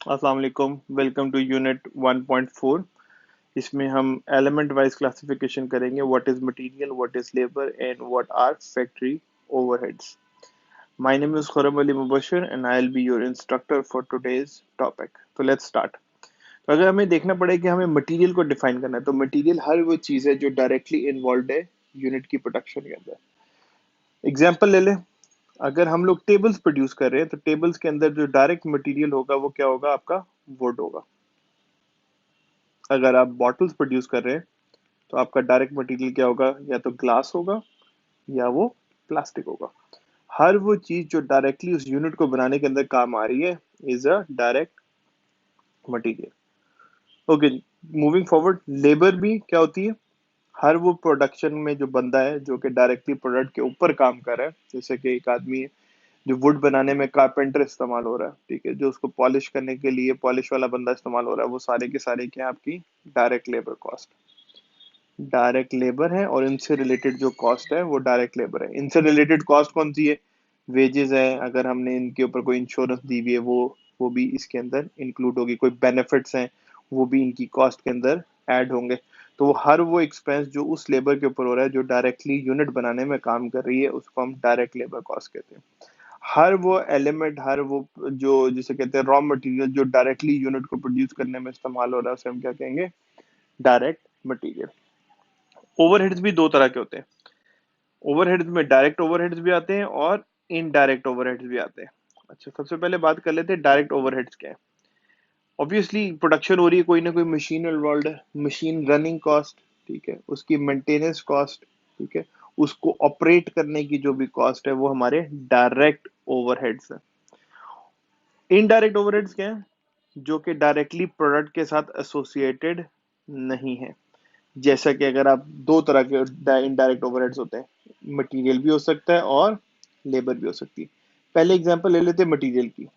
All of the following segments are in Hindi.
अस्सलाम वालेकुम। Welcome to unit 1.4। इसमें हम एलिमेंट वाइज क्लासिफिकेशन करेंगे। What is material, what is labour and what are factory overheads. My name is Khurram Ali Mubashar and I will be your instructor for today's topic. तो लेट्स स्टार्ट। तो अगर हमें देखना पड़े कि हमें मटेरियल को डिफाइन करना है, तो मटेरियल हर वो चीज़ है जो डायरेक्टली इन्वॉल्व है यूनिट की प्रोडक्शन के अंदर। एग्जाम्पल ले लें। अगर हम लोग टेबल्स प्रोड्यूस कर रहे हैं, तो टेबल्स के अंदर जो डायरेक्ट मटेरियल होगा वो क्या होगा? आपका वुड होगा। अगर आप बॉटल्स प्रोड्यूस कर रहे हैं, तो आपका डायरेक्ट मटेरियल क्या होगा? या तो ग्लास होगा या वो प्लास्टिक होगा। हर वो चीज जो डायरेक्टली उस यूनिट को बनाने के अंदर काम आ रही है is a direct material. Okay, moving forward. Labour भी क्या होती है? हर वो प्रोडक्शन में जो बंदा है जो कि डायरेक्टली प्रोडक्ट के ऊपर काम कर रहा है, जैसे कि एक आदमी है जो वुड बनाने में कारपेंटर इस्तेमाल हो रहा है, ठीक है, जो उसको पॉलिश करने के लिए पॉलिश वाला बंदा इस्तेमाल हो रहा है, वो सारे के सारे क्या है? आपकी direct labour cost, direct labour है। और इनसे रिलेटेड जो कॉस्ट है वो डायरेक्ट लेबर है। इनसे रिलेटेड कॉस्ट कौन सी है? वेजेस है। अगर हमने इनके ऊपर कोई इंश्योरेंस दी हुई है वो भी इसके अंदर इंक्लूड होगी। कोई बेनिफिट्स हैं वो भी इनकी कॉस्ट के अंदर ऐड होंगे। तो हर वो एक्सपेंस जो उस लेबर के ऊपर हो रहा है जो डायरेक्टली यूनिट बनाने में काम कर रही है, उसको हम डायरेक्ट लेबर कॉस्ट कहते हैं। हर वो एलिमेंट, हर वो जो जिसे कहते हैं रॉ मटेरियल जो डायरेक्टली यूनिट को प्रोड्यूस करने में इस्तेमाल हो रहा है, उसे हम क्या कहेंगे? Direct material. ओवरहेड्स भी दो तरह के होते हैं। ओवरहेड्स में डायरेक्ट ओवरहेड्स भी आते हैं और इनडायरेक्ट ओवरहेड्स भी आते हैं। अच्छा, सबसे पहले बात कर लेते हैं डायरेक्ट ओवरहेड्स क्या है। ऑब्वियसली प्रोडक्शन हो रही है, कोई ना कोई मशीन इन्वॉल्व है, मशीन रनिंग कॉस्ट, ठीक है, उसकी मेंटेनेंस कॉस्ट, ठीक है, उसको ऑपरेट करने की जो भी कॉस्ट है वो हमारे डायरेक्ट ओवरहेड्स है। इनडायरेक्ट ओवरहेड्स क्या है? जो कि डायरेक्टली प्रोडक्ट के साथ एसोसिएटेड नहीं है। जैसा कि अगर आप दो तरह के इनडायरेक्ट ओवरहेड्स होते हैं, मटेरियल भी हो सकता है और लेबर भी हो सकती है। पहले एग्जांपल ले लेते हैं मटेरियल की।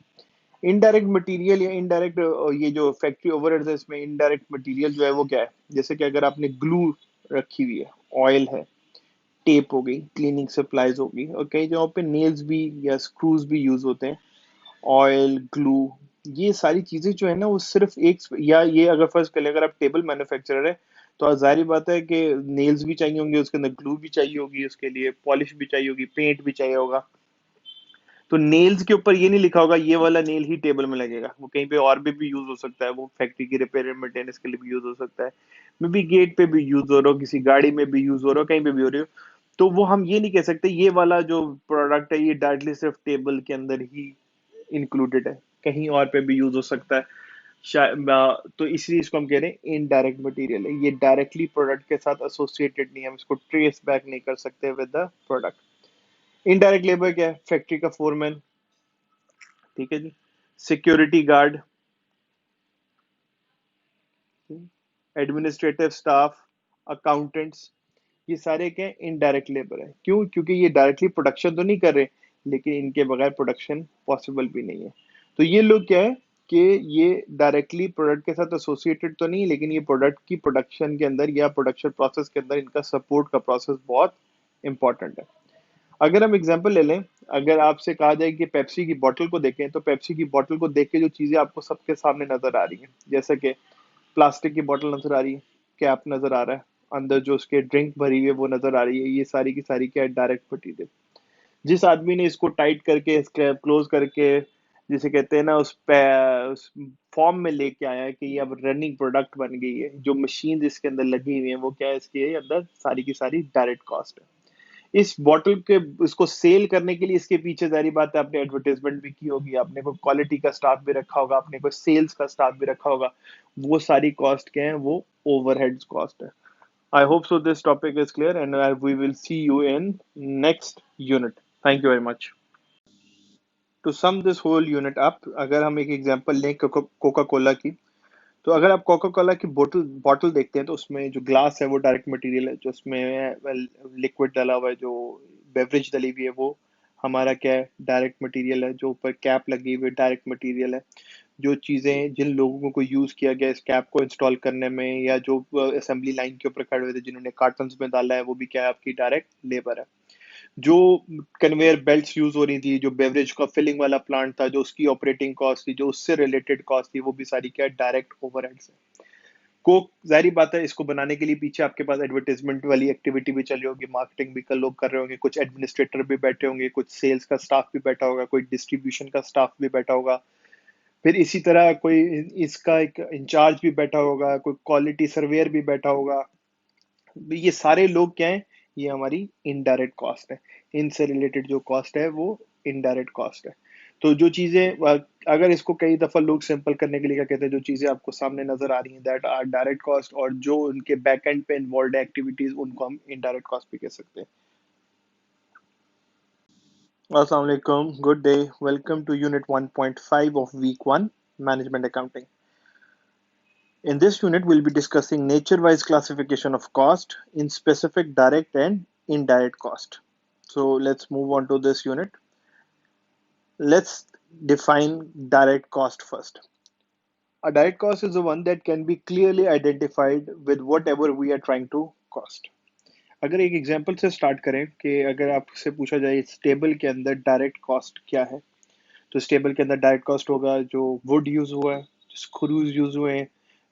इनडायरेक्ट मटेरियल या इनडायरेक्ट, ये जो फैक्ट्री ओवरहेड्स है इसमें इनडायरेक्ट मटेरियल जो है वो क्या है? जैसे कि अगर आपने ग्लू रखी हुई है, ऑयल है, टेप हो गई, क्लीनिंग सप्लाईज होगी, और कई जगहों पे नेल्स भी या स्क्रूज भी यूज होते हैं। ऑयल, ग्लू, ये सारी चीजें जो है ना वो सिर्फ एक, या ये अगर फर्ज कर ले अगर आप टेबल मैन्युफैक्चरर है, तो जाहिर बात है कि नेल्स भी चाहिए होंगे, उसके अंदर ग्लू भी चाहिए होगी, उसके लिए पॉलिश भी चाहिए होगी, पेंट भी चाहिए होगा। तो नेल्स के ऊपर ये नहीं लिखा होगा ये वाला नेल ही टेबल में लगेगा, वो कहीं पे और भी यूज हो सकता है, वो फैक्ट्री की रिपेयर एंड मेंटेनेंस के लिए भी यूज हो सकता है, मे बी गेट पे भी यूज हो रहा हो, किसी गाड़ी में भी यूज हो रहा हो, कहीं पे भी हो रही हो। तो वो हम ये नहीं कह सकते ये वाला जो प्रोडक्ट है ये डायरेक्टली सिर्फ टेबल के अंदर ही इंक्लूडेड है, कहीं और पे भी यूज हो सकता है शायद। तो इसलिए इसको हम कह रहे हैं इनडायरेक्ट मटेरियल है, ये डायरेक्टली प्रोडक्ट के साथ एसोसिएटेड नहीं है, हम इसको ट्रेस बैक नहीं कर सकते with the product. Indirect labour क्या है? फैक्ट्री का फोरमैन, ठीक है जी, security guard, administrative staff, accountants, ये सारे क्या है? इनडायरेक्ट लेबर है। क्यों? क्योंकि ये डायरेक्टली प्रोडक्शन तो नहीं कर रहे, लेकिन इनके बगैर प्रोडक्शन पॉसिबल भी नहीं है। तो ये लोग क्या है कि ये डायरेक्टली प्रोडक्ट के साथ एसोसिएटेड तो नहीं, लेकिन ये प्रोडक्ट की प्रोडक्शन के अंदर या प्रोडक्शन प्रोसेस के अंदर इनका सपोर्ट का प्रोसेस बहुत इंपॉर्टेंट है। अगर हम एग्जांपल ले लें, अगर आपसे कहा जाए कि पेप्सी की बोतल को देखें, तो पेप्सी की बोतल को देख के जो चीजें आपको सबके सामने नजर आ रही हैं, जैसे कि प्लास्टिक की बोतल नजर आ रही है, कैप नजर आ रहा है, अंदर जो उसके ड्रिंक भरी हुई है वो नजर आ रही है, ये सारी की सारी क्या है? Direct material. जिस आदमी ने इसको टाइट करके इसके क्लोज करके, जिसे कहते हैं ना, उस फॉर्म में लेके आया है कि ये अब रनिंग प्रोडक्ट बन गई है, जो मशीन इसके अंदर लगी हुई है वो क्या है? इसके अंदर सारी की सारी डायरेक्ट कॉस्ट है। इस बॉटल के इसको सेल करने के लिए इसके पीछे जारी बात है आपने एडवर्टाइजमेंट भी की होगी, आपने कोई क्वालिटी का स्टाफ भी रखा होगा, आपने कोई सेल्स का स्टाफ भी रखा होगा, वो सारी कॉस्ट क्या है? वो ओवरहेड्स कॉस्ट है। I hope so this topic is clear and we will see you in next unit. Thank you very much. To sum this whole unit up, अगर हम एक एग्जांपल लें कोका कोला की, तो अगर आप कोका कोला की बोतल बॉटल देखते हैं, तो उसमें जो ग्लास है वो डायरेक्ट मटेरियल है, जो उसमें लिक्विड डाला हुआ है, जो बेवरेज डली हुई है वो हमारा क्या है? डायरेक्ट मटेरियल है। जो ऊपर कैप लगी हुई है डायरेक्ट मटेरियल है। जो चीज़ें जिन लोगों को यूज़ किया गया इस कैप को इंस्टॉल करने में, या जो असेंबली लाइन के ऊपर खड़े हुए थे जिन्होंने कार्टन्स में डाला है, वो भी क्या है? आपकी डायरेक्ट लेबर है। जो कन्वेयर बेल्ट्स यूज हो रही थी, जो बेवरेज का फिलिंग वाला प्लांट था, जो उसकी ऑपरेटिंग कॉस्ट थी, जो उससे रिलेटेड कॉस्ट थी, वो भी सारी क्या है, डायरेक्ट ओवरहेड्स है। कोक, जाहिर बात है, इसको बनाने के लिए पीछे आपके पास एडवर्टाइजमेंट वाली एक्टिविटी भी चल रही होगी, मार्केटिंग भी लोग कर रहे होंगे, कुछ एडमिनिस्ट्रेटर भी बैठे होंगे, कुछ सेल्स का स्टाफ भी बैठा होगा, कोई डिस्ट्रीब्यूशन का स्टाफ भी बैठा होगा, फिर इसी तरह कोई इसका एक इंचार्ज भी बैठा होगा, कोई क्वालिटी सर्वेयर भी बैठा होगा। ये सारे लोग क्या है, ये हमारी इनडायरेक्ट कॉस्ट है। इनसे रिलेटेड जो कॉस्ट है वो इनडायरेक्ट कॉस्ट है। तो जो चीजें अगर इसको कई दफा लोग सिंपल करने के लिए क्या कहते हैं, जो चीजें आपको सामने नजर आ रही हैं दैट आर डायरेक्ट कॉस्ट, और जो उनके बैक एंड पे इन्वॉल्व एक्टिविटीज, उनको हम इनडायरेक्ट कॉस्ट भी कह सकते हैं। अस्सलाम वालेकुम, good day, welcome to unit 1.5 of week 1 management accounting. In this unit, we'll be discussing nature-wise classification of cost in specific direct and indirect cost. So let's move on to this unit. Let's define direct cost first. A direct cost is the one that can be clearly identified with whatever we are trying to cost. अगर एक एग्जांपल से स्टार्ट करें कि अगर आपसे पूछा जाए इस टेबल के अंदर डायरेक्ट कॉस्ट क्या है, तो इस टेबल के अंदर डायरेक्ट कॉस्ट होगा जो वुड यूज हुआ है, स्क्रूज यूज हुए हैं,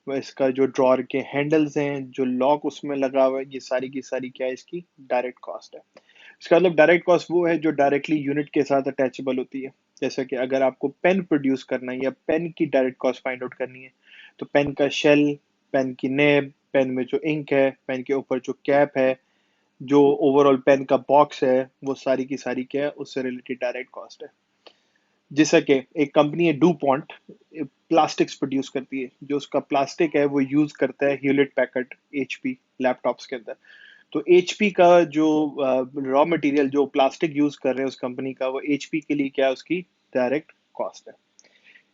वह इसका जो ड्रॉर के हैंडल्स हैं, जो लॉक उसमें लगा हुआ है, ये सारी की सारी क्या है, इसकी डायरेक्ट कॉस्ट है। इसका मतलब डायरेक्ट कॉस्ट वो है जो डायरेक्टली यूनिट के साथ अटैचेबल होती है। जैसे कि अगर आपको पेन प्रोड्यूस करना है या पेन की डायरेक्ट कॉस्ट फाइंड आउट करनी है, तो पेन का शेल, पेन की नेब, पेन में जो इंक है, पेन के ऊपर जो कैप है, जो ओवरऑल पेन का बॉक्स है, वो सारी की सारी क्या है, उससे रिलेटेड डायरेक्ट कॉस्ट है। जैसा कि एक कंपनी है डू पॉन्ट, प्लास्टिक्स प्रोड्यूस करती है, जो उसका प्लास्टिक है वो यूज करता है ह्यूलेट पैकर्ड एचपी लैपटॉप्स के अंदर। तो एचपी का जो रॉ मटेरियल जो प्लास्टिक यूज कर रहे हैं उस कंपनी का, वो एचपी के लिए क्या है, उसकी डायरेक्ट कॉस्ट है।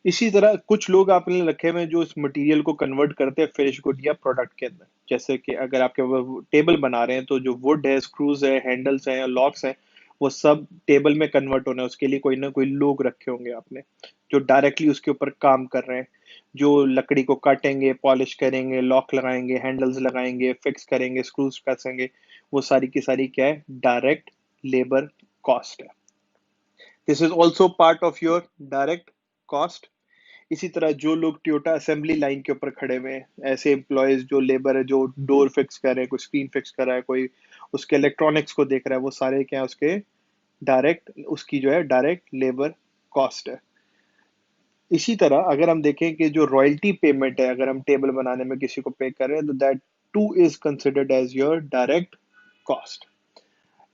इसी तरह कुछ लोग आपने रखे हुए हैं जो इस मटेरियल को कन्वर्ट करते हैं फिनिश गुड या प्रोडक्ट के अंदर। जैसे कि अगर आपके वो टेबल बना रहे हैं, तो जो वुड है, स्क्रूज है, हैंडल्स हैं, लॉक्स हैं, वो सब टेबल में कन्वर्ट होना है, उसके लिए कोई ना कोई लोग रखे होंगे आपने जो डायरेक्टली उसके ऊपर काम कर रहे हैं, जो लकड़ी को काटेंगे, पॉलिश करेंगे, लॉक लगाएंगे, हैंडल्स लगाएंगे, फिक्स करेंगे, स्क्रूज कसेंगे। वो सारी की सारी क्या है, डायरेक्ट लेबर कॉस्ट है। This is also part of your direct cost. इसी तरह जो लोग टोयोटा असेंबली लाइन के ऊपर खड़े हुए हैं, ऐसे एम्प्लॉयज, जो लेबर है, जो डोर फिक्स कर रहे हैं, कोई स्क्रीन फिक्स कर रहा है, कोई उसके इलेक्ट्रॉनिक्स को देख रहा है, वो सारे क्या है, उसके डायरेक्ट, उसकी जो है डायरेक्ट लेबर कॉस्ट है। इसी तरह अगर हम देखें कि जो रॉयल्टी पेमेंट है, अगर हम टेबल बनाने में किसी को पे कर रहे हैं, तो that too is considered as your direct cost.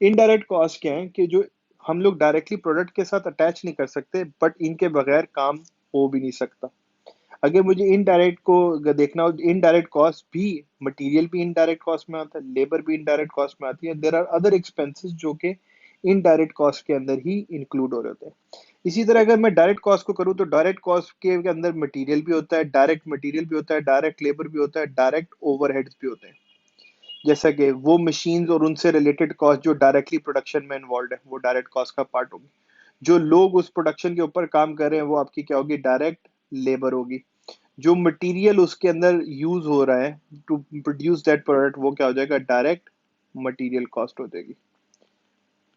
Indirect cost क्या है कि जो हम लोग डायरेक्टली प्रोडक्ट के साथ अटैच नहीं कर सकते, बट इनके बगैर काम हो भी नहीं सकता। अगर मुझे इनडायरेक्ट को अगर देखना हो, इनडायरेक्ट कॉस्ट भी, मटेरियल भी इनडायरेक्ट कॉस्ट में आता है, लेबर भी इनडायरेक्ट कॉस्ट में आती है, देयर आर अदर एक्सपेंसेस जो कि इनडायरेक्ट कॉस्ट के अंदर ही इंक्लूड हो रहे होते हैं। इसी तरह अगर मैं डायरेक्ट कॉस्ट को करूँ, तो डायरेक्ट कॉस्ट के अंदर मटेरियल भी होता है, डायरेक्ट मटेरियल भी होता है, डायरेक्ट लेबर भी होता है, डायरेक्ट ओवरहेड्स भी होते हैं। जैसा कि वो मशीन्स और उनसे रिलेटेड कॉस्ट जो डायरेक्टली प्रोडक्शन में इन्वॉल्व है, वो डायरेक्ट कॉस्ट का पार्ट होगी। जो लोग उस प्रोडक्शन के ऊपर काम कर रहे हैं, वो आपकी क्या होगी, डायरेक्ट लेबर होगी। जो मटेरियल उसके अंदर यूज हो रहा है टू प्रोड्यूस दैट प्रोडक्ट, वो क्या हो जाएगा, डायरेक्ट मटेरियल कॉस्ट हो जाएगी।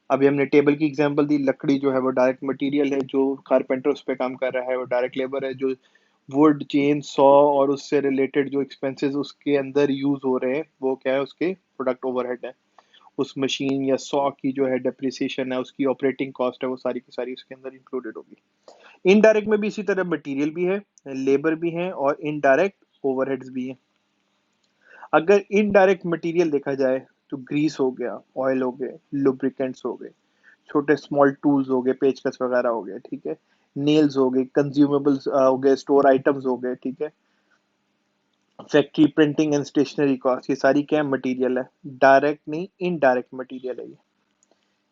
अभी हमने टेबल की एग्जांपल दी, लकड़ी जो है वो डायरेक्ट मटेरियल है, जो कारपेंटर उस पर काम कर रहा है वो डायरेक्ट लेबर है, जो वुड, चेन, सॉ और उससे रिलेटेड जो एक्सपेंसेस उसके अंदर यूज हो रहे हैं, वो क्या है, उसके प्रोडक्ट ओवरहेड है। उस मशीन या सॉ की जो है डेप्रिसिएशन है, उसकी ऑपरेटिंग कॉस्ट है, वो सारी की सारी उसके अंदर इंक्लूडेड होगी। इनडायरेक्ट में भी इसी तरह मटेरियल भी है, लेबर भी है, और इनडायरेक्ट ओवरहेड्स भी है। अगर इनडायरेक्ट मटेरियल देखा जाए, तो ग्रीस हो गया, ऑयल हो गए, लुब्रिकेंट्स हो गए, छोटे स्मॉल टूल्स हो गए, पेचकस वगैरह हो गए, ठीक है, नेल्स हो गए, कंज्यूमेबल्स हो गए, स्टोर आइटम्स हो गए, ठीक है, factory printing and stationery cost, ये सारी क्या है, मटेरियल है। डायरेक्ट नहीं, इनडायरेक्ट मटेरियल है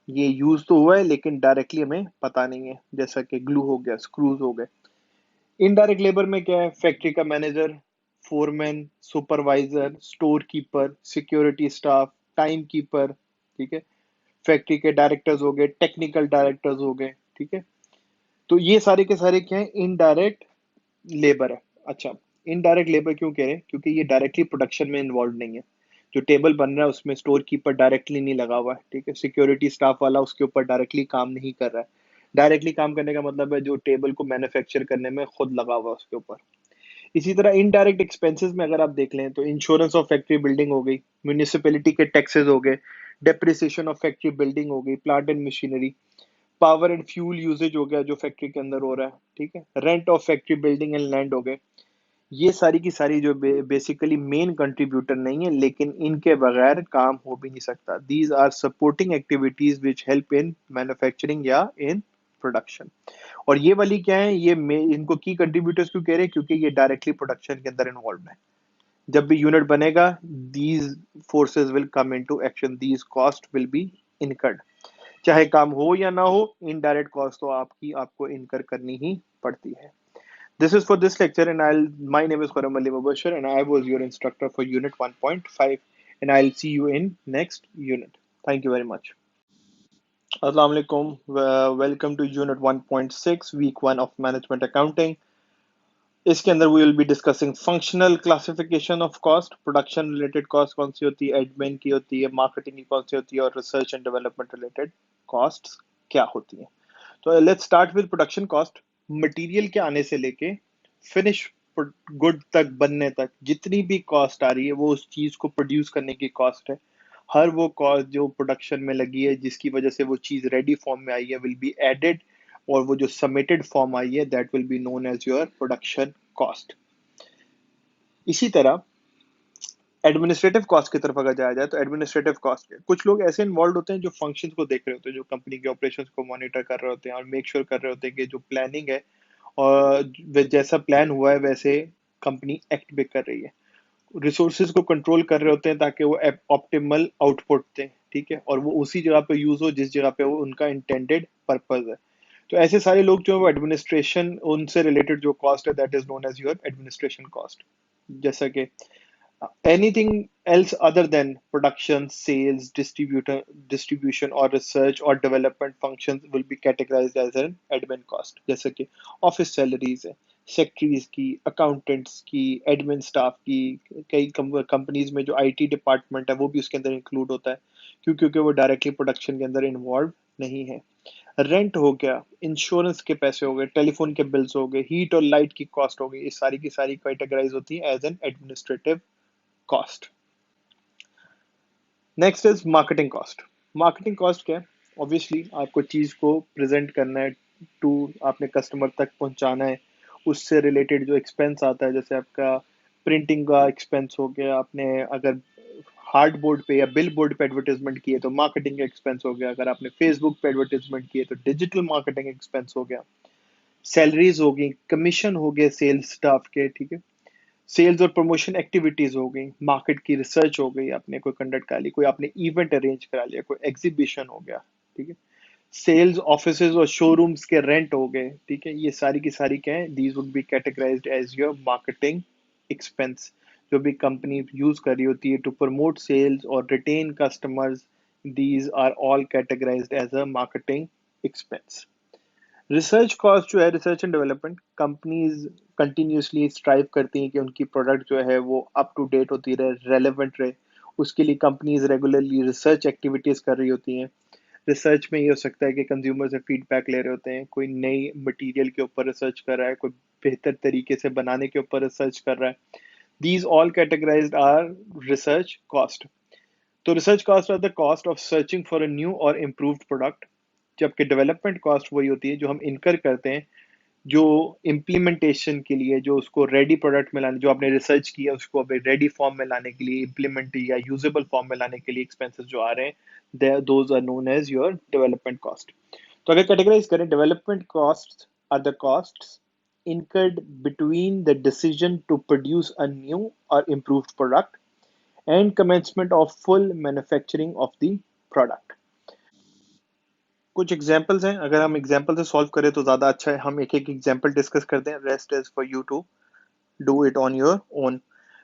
ये यूज तो हुआ है लेकिन डायरेक्टली हमें पता नहीं है। जैसा कि ग्लू हो गया, स्क्रूज हो गए। इनडायरेक्ट लेबर में क्या है, फैक्ट्री का manager, foreman, supervisor, store keeper, security staff, time keeper, ठीक है, फैक्ट्री के डायरेक्टर्स हो गए, टेक्निकल डायरेक्टर्स हो गए, ठीक है। तो ये सारे के सारे क्या है, इनडायरेक्ट लेबर है। अच्छा, इनडायरेक्ट लेबर क्यों कह रहे हैं, क्योंकि ये डायरेक्टली प्रोडक्शन में इन्वॉल्व नहीं है। जो टेबल बन रहा है उसमें स्टोर कीपर डायरेक्टली नहीं लगा हुआ है, ठीक है, सिक्योरिटी स्टाफ वाला उसके ऊपर डायरेक्टली काम नहीं कर रहा है। डायरेक्टली काम करने का मतलब है जो टेबल को मैन्युफैक्चर करने में खुद लगा हुआ है उसके ऊपर। इसी तरह इनडायरेक्ट एक्सपेंसेस में अगर आप देख लें तो इंश्योरेंस ऑफ फैक्ट्री बिल्डिंग हो गई, म्यूनिसिपैलिटी के टैक्सेस हो गए, डेप्रिसिएशन ऑफ फैक्ट्री बिल्डिंग हो गई, plant and machinery, power and fuel usage हो गया जो फैक्ट्री के अंदर हो रहा है, ठीक है, rent of factory building and land हो गए। ये सारी की सारी जो बेसिकली मेन कंट्रीब्यूटर नहीं है, लेकिन इनके बगैर काम हो भी नहीं सकता। These are supporting activities which help in manufacturing या इन प्रोडक्शन। और ये वाली क्या है, ये इनको की कंट्रीब्यूटर्स क्यों कह रहे हैं, क्योंकि ये डायरेक्टली प्रोडक्शन के अंदर इन्वॉल्व है। जब भी यूनिट बनेगा, these forces will come into action, these cost will be incurred. चाहे काम हो या ना हो, इनडायरेक्ट कॉस्ट तो आपको इनकर करनी ही पड़ती है। This is for this lecture, and my name is Khurram Ali Mubashir, and I was your instructor for Unit 1.5, and I'll see you in next unit. Thank you very much. Assalamu alaikum. Welcome to Unit 1.6, Week 1 of Management Accounting. इसके अंदर we will be discussing functional classification of cost, production related cost कौन सी होती है, admin की होती है, marketing की कौन सी होती है, और research and development related costs क्या होती है। तो let's start with production cost. Material के आने से लेके फिनिश गुड तक बनने तक जितनी भी कॉस्ट आ रही है वो उस चीज को प्रोड्यूस करने की कॉस्ट है। हर वो कॉस्ट जो प्रोडक्शन में लगी है जिसकी वजह से वो चीज रेडी फॉर्म में आई है विल बी एडेड, और वो जो सबमिटेड फॉर्म आई है that will be known as your production cost. इसी तरह एडमिनिस्ट्रेटिव कॉस्ट की तरफ अगर जाया जाए तो एडमिनिस्ट्रेटिव कॉस्ट कुछ लोग ऐसे इन्वॉल्व होते हैं जो फंक्शंस को देख रहे होते हैं, जो कंपनी के ऑपरेशंस को मॉनिटर कर रहे होते हैं और मेक श्योर कर रहे होते हैं कि जो प्लानिंग है और जैसा प्लान हुआ है वैसे कंपनी एक्ट भी कर रही है। रिसोर्सेज को कंट्रोल कर रहे होते हैं ताकि वो ऑप्टिमल आउटपुट दें, ठीक है, और वो उसी जगह पे यूज हो जिस जगह पे वो उनका इंटेंडेड पर्पज है। तो ऐसे सारे लोग जो है वो एडमिनिस्ट्रेशन, उनसे रिलेटेड जो कॉस्ट है that is known as your administration cost. जैसा कि anything else other than production, sales, distribution or research or development functions will be categorized as an admin cost. जैसे कि office salaries है, secretaries की, accountants की, admin staff की, कई कंपनीज में जो IT डिपार्टमेंट है वो भी उसके अंदर इंक्लूड होता है क्योंकि वो डायरेक्टली प्रोडक्शन के अंदर इन्वॉल्व नहीं है। रेंट हो गया, इंश्योरेंस के पैसे हो गए, टेलीफोन के बिल्स हो गए, हीट और लाइट की कॉस्ट हो गई, ये सारी की सारी कैटेगराइज होती है as an administrative cost. Next is marketing cost. Marketing cost क्या है, ऑब्वियसली आपको चीज को प्रेजेंट करना है, टू आपने कस्टमर तक पहुंचाना है, उससे रिलेटेड जो एक्सपेंस आता है, जैसे आपका प्रिंटिंग का एक्सपेंस हो गया, आपने अगर हार्ड बोर्ड पे या बिल बोर्ड पे एडवर्टाइजमेंट किए तो मार्केटिंग एक्सपेंस हो गया, अगर आपने फेसबुक पे एडवर्टाइजमेंट किए तो डिजिटल मार्केटिंग एक्सपेंस हो गया, सैलरीज हो गई, कमीशन हो गए सेल्स स्टाफ के, ठीक है, सेल्स और प्रमोशन एक्टिविटीज हो गई, मार्केट की रिसर्च हो गई, आपने कोई कंडक्ट करा ली, कोई आपने इवेंट अरेंज करा लिया, कोई एग्जीबिशन हो गया, ठीक है, सेल्स ऑफिसेज और शोरूम्स के रेंट हो गए, ठीक है, ये सारी की सारी क्या है, these would be categorized as your marketing expense, जो भी कंपनी यूज कर रही होती है टू प्रमोट सेल्स और retain customers, these are all categorized as a marketing expense. Research cost जो है, research and development, companies continuously strive करती हैं कि उनकी प्रोडक्ट जो है वो अप टू डेट होती रहे, रेलेवेंट रहे, उसके लिए कंपनीज रेगुलरली रिसर्च एक्टिविटीज कर रही होती हैं। रिसर्च में ये हो सकता है कि कंज्यूमर से फीडबैक ले रहे होते हैं, कोई नई मटेरियल के ऊपर रिसर्च कर रहा है, कोई बेहतर तरीके से बनाने के ऊपर रिसर्च कर रहा है। These all categorised are research cost. तो research cost are the cost of searching for a new और इम्प्रूव्ड प्रोडक्ट, जबकि डेवलपमेंट कॉस्ट वही होती है जो हम इनकर करते हैं जो इम्प्लीमेंटेशन के लिए, जो उसको रेडी प्रोडक्ट में लाने, जो आपने रिसर्च किया उसको अभी रेडी फॉर्म में लाने के लिए, इम्प्लीमेंट या यूजेबल फॉर्म में लाने के लिए एक्सपेंसेस जो आ रहे हैं, those are known as your development cost. तो अगर कैटेगराइज करें, development cost are the cost incurred between the decision to produce a new or improved product and commencement of full manufacturing of the product. कुछ एग्जाम्पल्स हैं, अगर हम एग्जाम्पल से सॉल्व करें तो ज़्यादा अच्छा है, हम एक एक एग्जाम्पल डिस्कस करते हैं, rest is for you to do it on your own.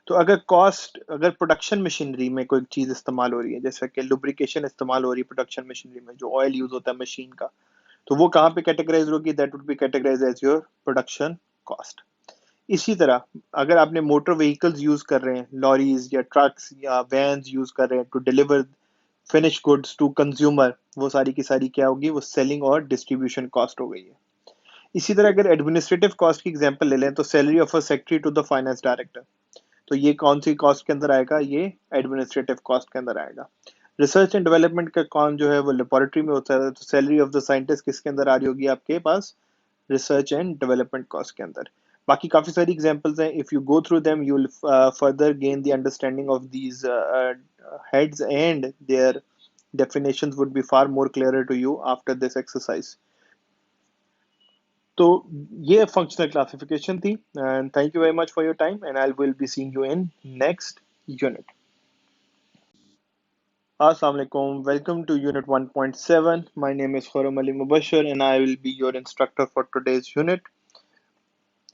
तो अगर प्रोडक्शन मशीनरी में कोई चीज़ इस्तेमाल हो रही है, जैसे कि लुब्रिकेशन इस्तेमाल हो रही है प्रोडक्शन मशीनरी में, जो ऑयल यूज होता है मशीन का, तो वो कहाँ पे कैटेगराइज होगी, that would be categorize as your production cost. इसी तरह अगर आपने मोटर व्हीकल्स यूज कर रहे हैं, लॉरीज या ट्रक्स या वैन्स यूज कर रहे हैं to deliver finish goods to consumer, वो सारी की सारी क्या होगी, वो सेलिंग और डिस्ट्रीब्यूशन कॉस्ट हो गई है। इसी तरह अगर एडमिनिस्ट्रेटिव कॉस्ट की एग्जांपल ले लें तो salary of a secretary to the finance director, तो ये कौन सी कॉस्ट के अंदर आएगा, ये एडमिनिस्ट्रेटिव कॉस्ट के अंदर आएगा। रिसर्च एंड डेवलपमेंट का काम जो है वो लेबोरेटरी में होता है, तो सैलरी ऑफ द साइंटिस्ट किसके अंदर आ रही होगी आपके पास, रिसर्च एंड डेवलपमेंट कॉस्ट के अंदर। बाकी काफी सारी एग्जांपल्स हैं, if you go through them you will further gain the understanding of these heads and their definitions would be far more clearer to you after this exercise. तो ये फंक्शनल क्लासिफिकेशन थी, and thank you very much for your time and I will be seeing you in next unit. अस्सलाम वालेकुम, welcome to unit 1.7. My name is Khurram Ali Mubashir and I will be your instructor for today's unit.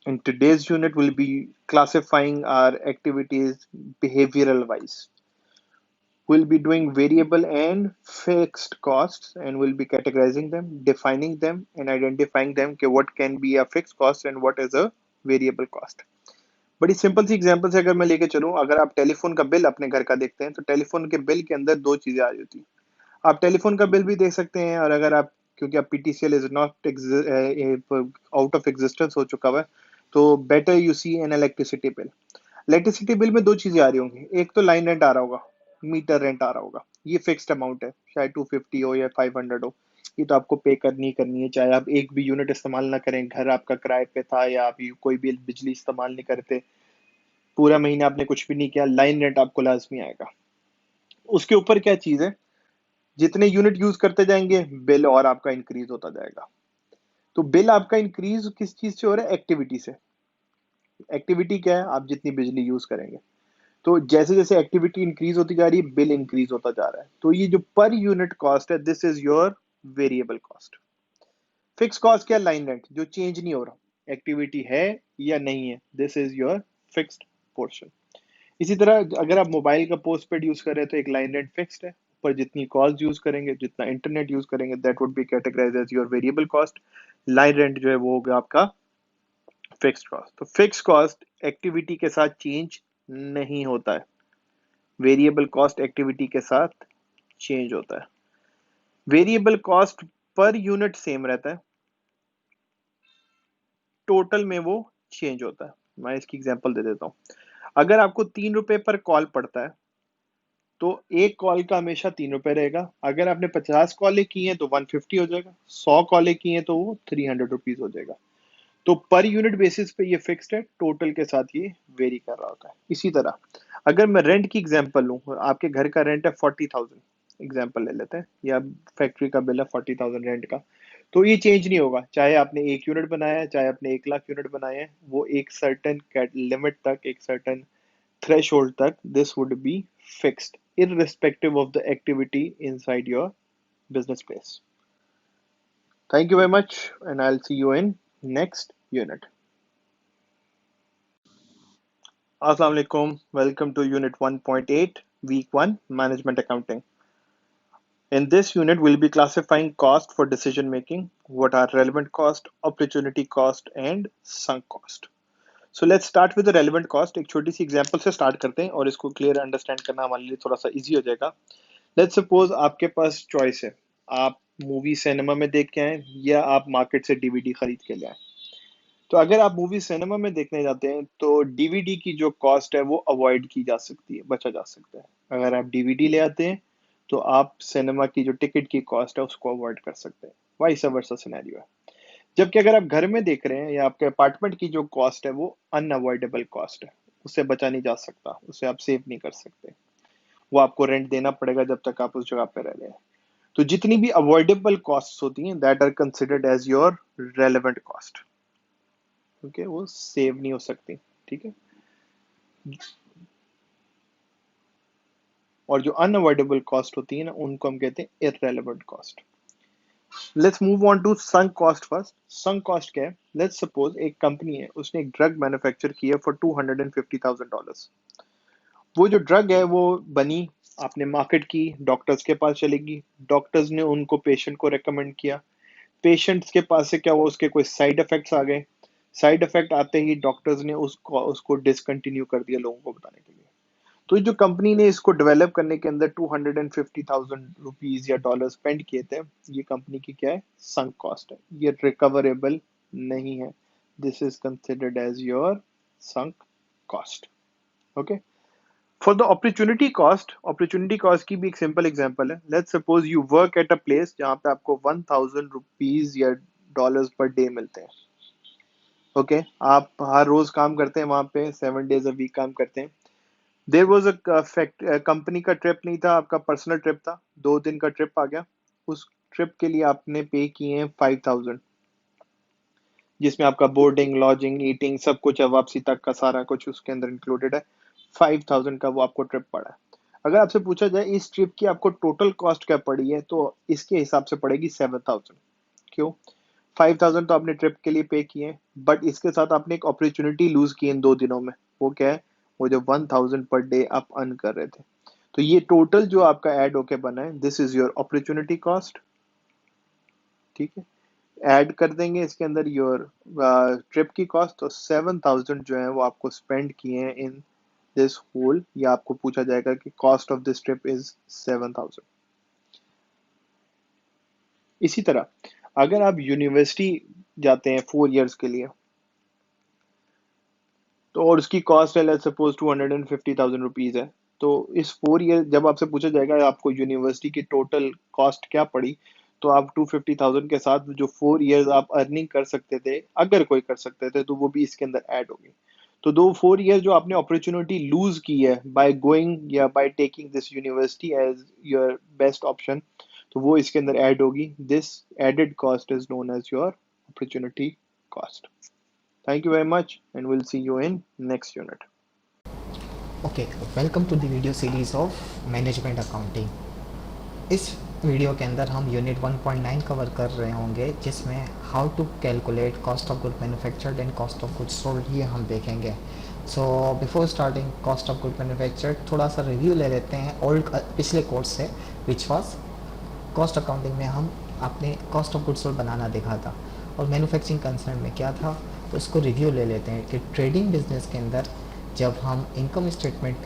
In today's unit, we'll be classifying our activities behavioral wise. We'll be doing variable and fixed costs and we'll be categorizing them, defining them and identifying them कि what can be a fixed cost and what is a variable cost. बड़ी सिंपल सी एग्जांपल से अगर मैं लेके चलूं, अगर आप टेलीफोन का बिल अपने घर का देखते हैं तो टेलीफोन के बिल के अंदर दो चीजें आ रही होती हैं। आप टेलीफोन का बिल भी देख सकते हैं, और अगर आप, क्योंकि अब PTCL is not out of existence हो चुका हुआ है, तो better you see an electricity bill. Electricity bill में दो चीजें आ रही होंगी, एक तो लाइन रेंट आ रहा होगा, मीटर रेंट आ रहा होगा, ये फिक्स्ड अमाउंट है, चाहे 250 हो या 500 हो, ये तो आपको पे करनी है, चाहे आप एक भी यूनिट इस्तेमाल ना करें, घर आपका किराए पे था या आप कोई भी बिजली इस्तेमाल नहीं करते, पूरा महीना आपने कुछ भी नहीं किया, लाइन रेंट आपको लाजमी आएगा। उसके ऊपर क्या चीज है, जितने यूनिट यूज करते जाएंगे बिल और आपका इंक्रीज होता जाएगा। तो बिल आपका इंक्रीज किस चीज से हो रहा है, एक्टिविटी से। एक्टिविटी क्या है, आप जितनी बिजली यूज करेंगे, तो जैसे जैसे एक्टिविटी इंक्रीज होती जा रही है बिल इंक्रीज होता जा रहा है। तो ये जो पर यूनिट कॉस्ट है, this is your variable cost. Fix cost क्या, लाइन रेंट जो चेंज नहीं हो रहा, एक्टिविटी है या नहीं है, this is your fixed portion. इसी तरह अगर आप मोबाइल का पोस्ट पेड यूज कर रहे हैं तो एक लाइन रेंट फिक्स्ड है, पर जितनी कॉल्स यूज करेंगे, जितना इंटरनेट यूज करेंगे, that would be categorized as your variable cost. Line rent जो है वो होगा आपका फिक्स्ड कॉस्ट। तो फिक्स कॉस्ट एक्टिविटी के साथ चेंज नहीं होता है, वेरिएबल कॉस्ट एक्टिविटी के साथ चेंज होता है। Variable cost per unit same रहता है, टोटल में वो चेंज होता है। मैं इसकी एग्जांपल दे देता हूँ, अगर आपको 3 रुपए पर कॉल पड़ता है तो एक कॉल का हमेशा 3 रुपए रहेगा। अगर आपने 50 कॉलें की हैं तो 150 हो जाएगा, 100 कॉलें की हैं तो वो 300 रुपीज हो जाएगा। तो पर यूनिट बेसिस पे ये फिक्स्ड है, टोटल के साथ ये वेरी कर रहा होता है। इसी तरह अगर मैं रेंट की एग्जांपल लूं, आपके घर का रेंट है 40,000, एग्जांपल ले लेते हैं, या फैक्ट्री का बिल है 40,000 रेंट का, तो ये चेंज नहीं होगा, चाहे आपने 1 यूनिट बनाया है, चाहे आपने 1 लाख यूनिट बनाए हैं, वो एक सर्टेन लिमिट तक, एक सर्टेन threshold तक this would be fixed irrespective of the activity inside your business place. Thank you very much and I'll see you in next unit. Assalamu alaikum. Welcome to unit 1.8 week 1 management accounting. In this unit we'll be classifying cost for decision making, what are relevant cost, opportunity cost and sunk cost. So let's start with the relevant cost. एक छोटी सी एग्जांपल से स्टार्ट करते हैं और इसको क्लियर अंडरस्टैंड करना हमारे लिए थोड़ा सा इजी हो जाएगा। लेट्स सपोज आपके पास चॉइस है, आप मूवी सिनेमा में देख के आए या आप मार्केट से डीवीडी खरीद के ले आए। तो अगर आप मूवी सिनेमा में देखने जाते हैं तो डीवीडी की जो कॉस्ट है वो अवॉइड की जा सकती है, बचा जा सकता है। अगर आप डीवीडी ले आते हैं तो आप सिनेमा की जो टिकट की कॉस्ट है उसको अवॉइड कर सकते हैं। वाइस वर्सा सिनेरियो है। जबकि अगर आप घर में देख रहे हैं या आपके अपार्टमेंट की जो कॉस्ट है वो अनअवॉइडेबल कॉस्ट है, उससे बचा नहीं जा सकता, उसे आप सेव नहीं कर सकते, वो आपको रेंट देना पड़ेगा जब तक आप उस जगह पे रह रहे हैं। तो जितनी भी अवॉइडेबल कॉस्ट होती हैं that are considered as your relevant cost, okay, वो सेव नहीं हो सकती, ठीक है। और जो अनअवॉइडेबल कॉस्ट होती है ना, उनको हम कहते हैं irrelevant cost. Let's move on to sunk cost first. Sunk cost क्या है, लेट्स सपोज एक कंपनी है, उसने एक ड्रग मैन्युफैक्चर की है फॉर $250,000। वो जो ड्रग है वो बनी, आपने मार्केट की, डॉक्टर्स के पास चलेगी, डॉक्टर्स ने उनको पेशेंट को रेकमेंड किया, पेशेंट्स के पास से क्या हुआ, उसके कोई साइड इफेक्ट्स आ गए, साइड इफेक्ट आते ही डॉक्टर्स ने उसको डिसकंटिन्यू कर दिया लोगों को बताने के लिए। तो जो कंपनी ने इसको डेवलप करने के अंदर 250,000 रुपीज या डॉलर स्पेंड किए थे, ये कंपनी की क्या है, संक कॉस्ट है, ये रिकवरेबल नहीं है। This is considered as your sunk cost. Okay, for the opportunity cost की भी एक सिंपल एग्जांपल है। Let's suppose you work at a place जहां पे आपको 1000 रुपीज या डॉलर्स पर डे मिलते हैं। ओके, आप हर रोज काम करते हैं वहां पे, 7 days अ वीक काम करते हैं। There was a fact, company का ट्रिप नहीं था, आपका पर्सनल ट्रिप था, 2 दिन का ट्रिप आ गया। उस ट्रिप के लिए आपने पे किए हैं 5000, जिसमें आपका बोर्डिंग, लॉजिंग, ईटिंग सब कुछ है, वापसी तक का सारा कुछ उसके अंदर इंक्लूडेड है। 5000 का वो आपको ट्रिप पड़ा है। अगर आपसे पूछा जाए इस ट्रिप की आपको टोटल कॉस्ट क्या पड़ी है, तो इसके हिसाब से पड़ेगी 7000। क्यों? 5000 तो आपने ट्रिप के लिए पे किए, बट इसके साथ आपने एक अपॉर्चुनिटी लूज की इन 2 दिनों में। वो क्या है? वो जो 1000 पर डे आप अर्न कर रहे थे। तो ये टोटल जो आपका ऐड होके बना है, this is your opportunity cost. ठीक है, ऐड कर देंगे इसके अंदर योर ट्रिप की कॉस्ट, तो 7000 जो है वो आपको स्पेंड किए हैं इन दिस होल, या आपको पूछा जाएगा कि cost of this trip is 7000। इसी तरह अगर आप यूनिवर्सिटी जाते हैं 4 years के लिए, तो और उसकी कॉस्ट है लेट्स सपोज 250,000 रुपीज है। तो इस 4 year जब आपसे पूछा जाएगा आपको यूनिवर्सिटी की टोटल कॉस्ट क्या पड़ी, तो आप 250,000 के साथ जो 4 years आप अर्निंग कर सकते थे, अगर कोई कर सकते थे, तो वो भी इसके अंदर ऐड होगी। तो दो 4 years जो आपने अपॉर्चुनिटी लूज की है बाय गोइंग या by taking this university as your best option, तो वो इसके अंदर ऐड होगी। This added cost is known as your opportunity cost. Thank you very much, and we'll see you in next unit. Okay, welcome to the video series of management accounting. इस वीडियो के अंदर हम यूनिट 1.9 कवर कर रहे होंगे, जिसमें how to calculate cost of good manufactured and cost of good sold, ये हम देखेंगे। So before starting cost of good manufactured, थोड़ा सा रिव्यू ले लेते हैं ओल्ड पिछले कोर्स से, विच वॉज कॉस्ट अकाउंटिंग में हम अपने कॉस्ट ऑफ गुड सोल्ड बनाना देखा था, और मैन्युफैक्चरिंग कंसर्न में क्या था, तो इसको रिव्यू ले लेते हैं कि ट्रेडिंग बिजनेस के अंदर जब हम इनकम स्टेटमेंट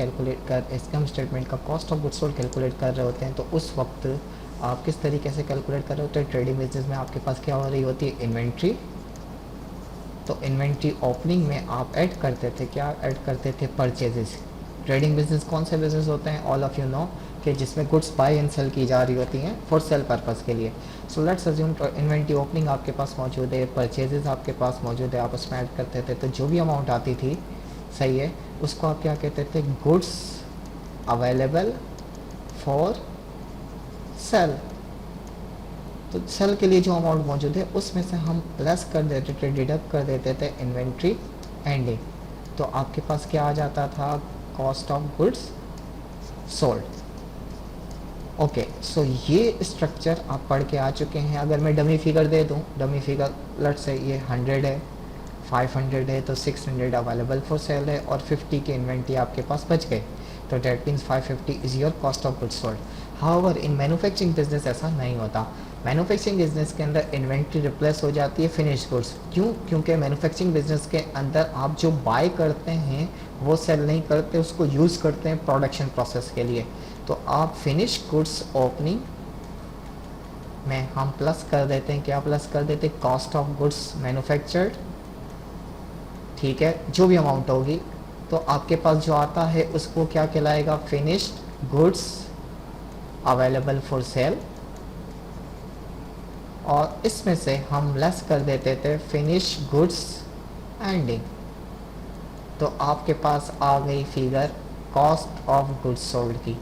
का cost of goods sold calculate कर रहे होते हैं, तो उस वक्त आप किस तरीके से कैलकुलेट कर रहे होते हैं। ट्रेडिंग बिजनेस में आपके पास क्या हो रही होती है, इन्वेंट्री। तो इन्वेंट्री ओपनिंग में आप ऐड करते थे, क्या ऐड करते थे, परचेजेस। ट्रेडिंग बिजनेस कौन से बिजनेस होते हैं, ऑल ऑफ यू नो, कि जिसमें गुड्स बाय एंड सेल की जा रही होती हैं फॉर सेल पर्पज़ के लिए। So let's assume inventory opening आपके पास मौजूद है, परचेजेस आपके पास मौजूद है, आप उसमें ऐड करते थे, तो जो भी अमाउंट आती थी, सही है, उसको आप क्या कहते थे, गुड्स अवेलेबल फॉर सेल। तो सेल के लिए जो अमाउंट मौजूद है उसमें से हम लेस कर देते थे, डिडक्ट कर देते थे इन्वेंट्री एंडिंग। तो आपके पास क्या आ जाता था, cost of goods sold. Okay, so ये स्ट्रक्चर आप पढ़ के आ चुके हैं। अगर मैं डमी फिगर दे दूं, डमी फिगर लेट्स से ये 100 है, 500 है, तो 600 अवेलेबल फॉर सेल है, और 50 के इन्वेंट्री आपके पास बच गए, तो that means 550 is your cost of goods sold. However in manufacturing business ऐसा नहीं होता। मैन्युफैक्चरिंग बिजनेस के अंदर इन्वेंट्री रिप्लेस हो जाती है फिनिश गुड्स। क्यों? क्योंकि मैन्युफैक्चरिंग बिजनेस के अंदर आप जो बाय करते हैं वो सेल नहीं करते, उसको यूज़ करते हैं प्रोडक्शन प्रोसेस के लिए। तो आप फिनिश गुड्स ओपनिंग में हम प्लस कर देते हैं, क्या प्लस कर देते हैं, कॉस्ट ऑफ गुड्स मैन्युफैक्चर्ड। ठीक है, जो भी अमाउंट होगी, तो आपके पास जो आता है उसको क्या कहलाएगा, finished goods available for sale, और इसमें से हम लेस कर देते थे फिनिश गुड्स एंडिंग। तो आपके पास आ गई figure cost of goods sold की।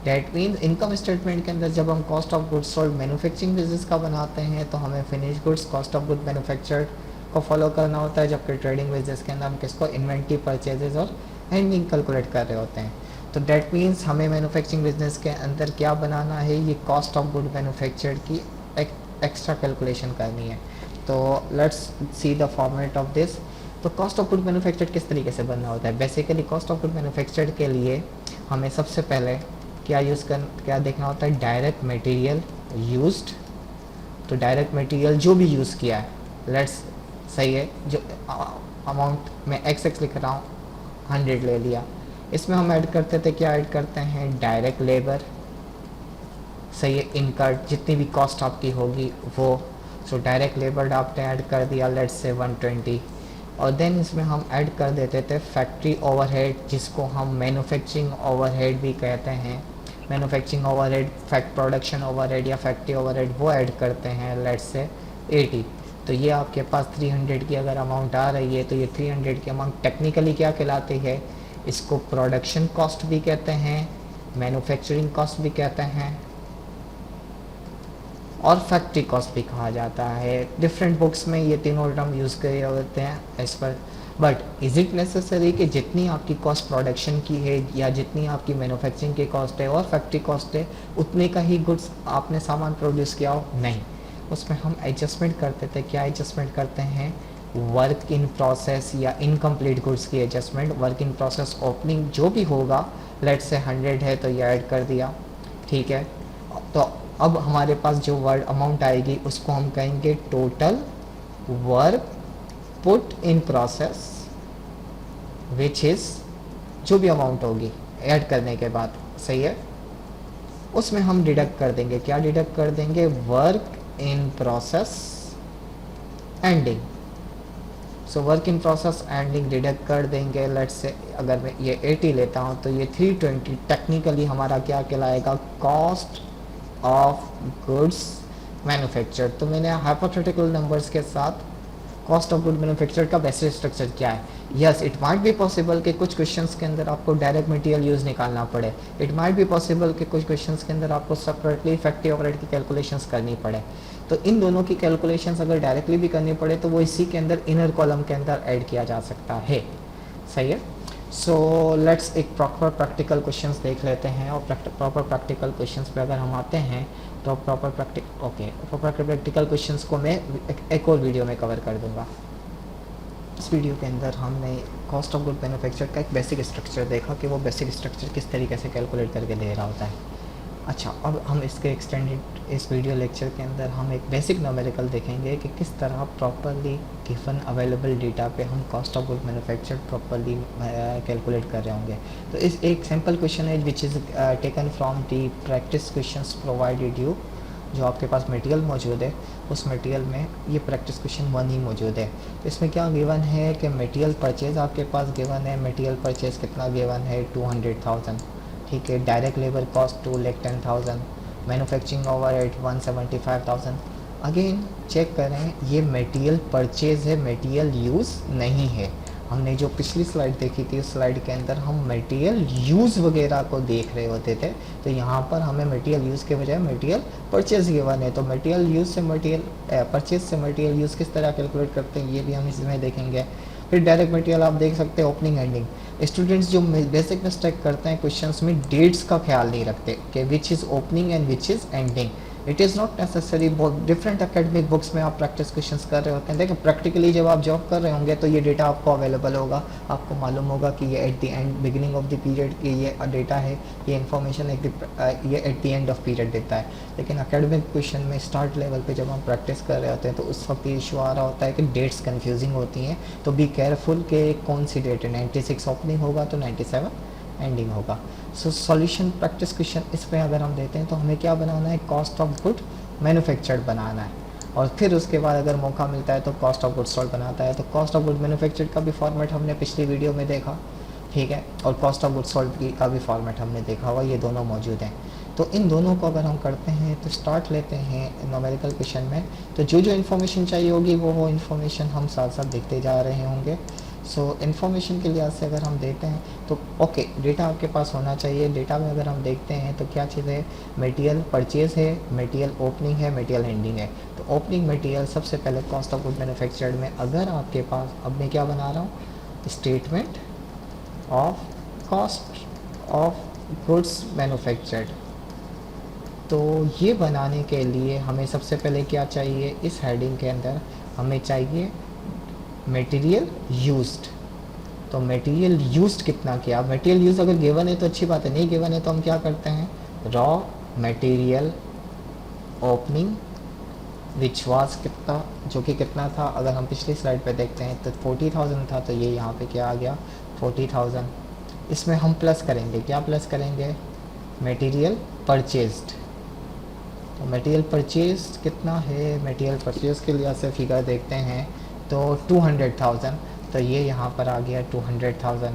डेट मीन्स इनकम स्टेटमेंट के अंदर जब हम cost of goods sold manufacturing business का बनाते हैं, तो हमें finish goods cost of good manufactured को फॉलो करना होता है, जबकि ट्रेडिंग बिजनेस के अंदर हम किसको, इन्वेंट्री, परचेजेस और एंडिंग कैलकुलेट कर रहे होते हैं। तो डेट मीन्स हमें मैन्युफैक्चरिंग बिजनेस के अंदर क्या बनाना है, ये कॉस्ट ऑफ गुड मैन्युफैक्चर्ड की एक्स्ट्रा कैलकुलेशन करनी है। तो let's see the format of this. तो कॉस्ट ऑफ गुड मैन्युफैक्चर्ड किस तरीके से बनना होता है। Basically cost of good manufactured के लिए हमें सबसे पहले क्या देखना होता है, डायरेक्ट मटेरियल यूज्ड। तो डायरेक्ट मटेरियल जो भी यूज़ किया है, लेट्स सही है। जो अमाउंट मैं एक्स एक्स लिख रहा हूँ 100 ले लिया। इसमें हम ऐड करते थे, क्या ऐड करते हैं, डायरेक्ट लेबर। सही है, इनका जितनी भी कॉस्ट आपकी होगी वो, सो डायरेक्ट लेबर आपने ऐड कर दिया लेट्स से 120। और देन इसमें हम ऐड कर देते थे फैक्ट्री ओवरहेड, जिसको हम मैन्युफैक्चरिंग ओवरहेड भी कहते हैं। Manufacturing overhead, fact production overhead या फैक्ट्री ओवरहेड, वो ऐड करते हैं लेट्स से 80। तो ये आपके पास 300 की अगर अमाउंट आ रही है तो ये 300 की अमाउंट टेक्निकली क्या कहलाती है, इसको प्रोडक्शन कॉस्ट भी कहते हैं, मैन्युफैक्चरिंग कॉस्ट भी कहते हैं और फैक्ट्री कॉस्ट भी कहा जाता है। डिफरेंट बुक्स में ये तीनों टर्म यूज़ किए होते हैं as per. But is it necessary कि जितनी आपकी कॉस्ट प्रोडक्शन की है या जितनी आपकी मैन्युफैक्चरिंग की कॉस्ट है और फैक्ट्री कॉस्ट है उतने का ही गुड्स आपने सामान प्रोड्यूस किया हो? नहीं, उसमें हम एडजस्टमेंट करते थे। क्या एडजस्टमेंट करते हैं, वर्क इन प्रोसेस या इनकम्प्लीट गुड्स की adjustment. Work in process opening जो भी होगा, लेट से 100 है तो ये ऐड कर दिया, ठीक है। तो अब हमारे पास जो वर्ड अमाउंट आएगी उसको हम कहेंगे total work put in process, which is जो भी अमाउंट होगी ऐड करने के बाद, सही है। उसमें हम डिडक्ट कर देंगे, क्या डिडक्ट कर देंगे, work in process ending. So work in process ending deduct कर देंगे। लेट्स से अगर मैं ये 80 लेता हूँ तो ये 320 टेक्निकली हमारा क्या कहलाएगा, कॉस्ट ऑफ गुड्स मैन्युफैक्चर। तो मैंने हाइपोथेटिकल नंबर्स के साथ कॉस्ट ऑफ गुड मैन्युफैक्चर का बेसिक स्ट्रक्चर क्या है। Yes, it might be possible कि कुछ क्वेश्चंस के अंदर आपको डायरेक्ट मटेरियल यूज़ निकालना पड़े। इट माइट बी पॉसिबल कि कुछ क्वेश्चंस के अंदर आपको सेपरेटली फैक्ट्री ओवरहेड की कैलकुलेशंस करनी पड़े। तो इन दोनों की कैलकुलेशंस अगर डायरेक्टली भी करनी पड़े तो वो इसी के अंदर इनर कॉलम के अंदर ऐड किया जा सकता है, सही है। सो लेट्स एक प्रॉपर प्रैक्टिकल क्वेश्चंस देख लेते हैं। और प्रॉपर प्रैक्टिकल क्वेश्चंस पे अगर हम आते हैं तो प्रॉपर प्रैक्टिकल क्वेश्चंस को मैं एक और वीडियो में कवर कर दूंगा। इस वीडियो के अंदर हमने कॉस्ट ऑफ गुड मैन्युफैक्चर का एक बेसिक स्ट्रक्चर देखा कि वो बेसिक स्ट्रक्चर किस तरीके से कैलकुलेट करके दे रहा होता है। अच्छा, अब हम इसके एक्सटेंडेड इस वीडियो लेक्चर के अंदर हम एक बेसिक न्यूमेरिकल देखेंगे कि किस तरह प्रॉपरली गिवन अवेलेबल डेटा पे हम cost of good manufacture properly calculate कर रहे होंगे। तो इस एक सिंपल क्वेश्चन है which is taken from the practice questions provided you. जो आपके पास मटेरियल मौजूद है उस मटेरियल में ये प्रैक्टिस क्वेश्चन 1 ही मौजूद है। तो इसमें क्या गिवन है कि मटेरियल परचेज आपके पास गिवन है। मटेरियल परचेज कितना गिवन है, 200,000, ठीक है। Direct labour cost 2,10,000, manufacturing overhead 175,000। Again check करें, ये मटेरियल परचेज है, मटेरियल यूज़ नहीं है। हमने जो पिछली स्लाइड देखी थी उस स्लाइड के अंदर हम मटेरियल यूज़ वगैरह को देख रहे होते थे, तो यहाँ पर हमें मटेरियल यूज़ के बजाय मटेरियल परचेज गिवन है। तो मटेरियल यूज़ से मटेरियल परचेज से मटेरियल यूज़ किस तरह कैलकुलेट करते हैं ये भी हम इसमें देखेंगे। फिर डायरेक्ट मटेरियल आप देख सकते हैं ओपनिंग एंडिंग। स्टूडेंट्स जो बेसिक मिस्टेक करते हैं क्वेश्चंस में, डेट्स का ख्याल नहीं रखते कि which is opening and which is ending. It is not necessary. बहुत डिफरेंट एकेडमिक बुक्स में आप प्रैक्टिस क्वेश्चंस कर रहे होते हैं। देखिए प्रैक्टिकली जब आप जॉब कर रहे होंगे तो ये डेटा आपको अवेलेबल होगा, आपको मालूम होगा कि ये at the end beginning of the period की ये डेटा है, ये इन्फॉर्मेशन ये at the end of period देता है। लेकिन एकेडमिक क्वेश्चन में स्टार्ट लेवल पे जब हम प्रैक्टिस कर रहे होते हैं तो उस वक्त ये इशू आ रहा होता है कि डेट्स कन्फ्यूजिंग होती हैं। तो बी केयरफुल कि कौन सी डेट है, 96 ओपनिंग होगा तो 97 एंडिंग होगा। सो सॉल्यूशन प्रैक्टिस क्वेश्चन इसमें अगर हम देते हैं तो हमें क्या बनाना है, कॉस्ट ऑफ गुड मैन्युफैक्चर्ड बनाना है। और फिर उसके बाद अगर मौका मिलता है तो कॉस्ट ऑफ गुड सोल्ड बनाता है। तो कॉस्ट ऑफ गुड मैन्युफैक्चर्ड का भी फॉर्मेट हमने पिछली वीडियो में देखा, ठीक है। और कॉस्ट ऑफ गुड सोल्ड का भी फॉर्मेट हमने देखा हुआ, ये दोनों मौजूद हैं। तो इन दोनों को अगर हम करते हैं तो स्टार्ट लेते हैं न्यूमेरिकल क्वेश्चन में। तो जो जो इन्फॉर्मेशन चाहिए होगी वो इन्फॉर्मेशन हम साथ साथ देखते जा रहे होंगे। सो इन्फॉर्मेशन के लिहाज से अगर हम देखते हैं तो ओके, डेटा आपके पास होना चाहिए। डेटा में अगर हम देखते हैं तो क्या चीज़ है, मटेरियल परचेज है, मटेरियल ओपनिंग है, मटेरियल एंडिंग है। तो ओपनिंग मटेरियल सबसे पहले कॉस्ट ऑफ गुड मैन्युफैक्चर्ड में अगर आपके पास, अब मैं क्या बना रहा हूँ, statement of cost of goods manufactured. तो ये बनाने के लिए हमें सबसे पहले क्या चाहिए, इस हेडिंग के अंदर हमें चाहिए मटेरियल यूज्ड। तो मटेरियल यूज्ड कितना किया, मटेरियल यूज अगर गिवन है तो अच्छी बात है, नहीं गिवन है तो हम क्या करते हैं, raw material opening which was कितना, जो कि कितना था, अगर हम पिछली स्लाइड पे देखते हैं तो 40,000 था, तो ये यहाँ पे क्या आ गया 40,000। इसमें हम प्लस करेंगे, क्या प्लस करेंगे, मटेरियल परचेज्ड। तो मटेरियल परचेज कितना है, मटेरियल परचेज के लिए से फिगर देखते हैं तो 200,000, तो ये यहाँ पर आ गया 200,000।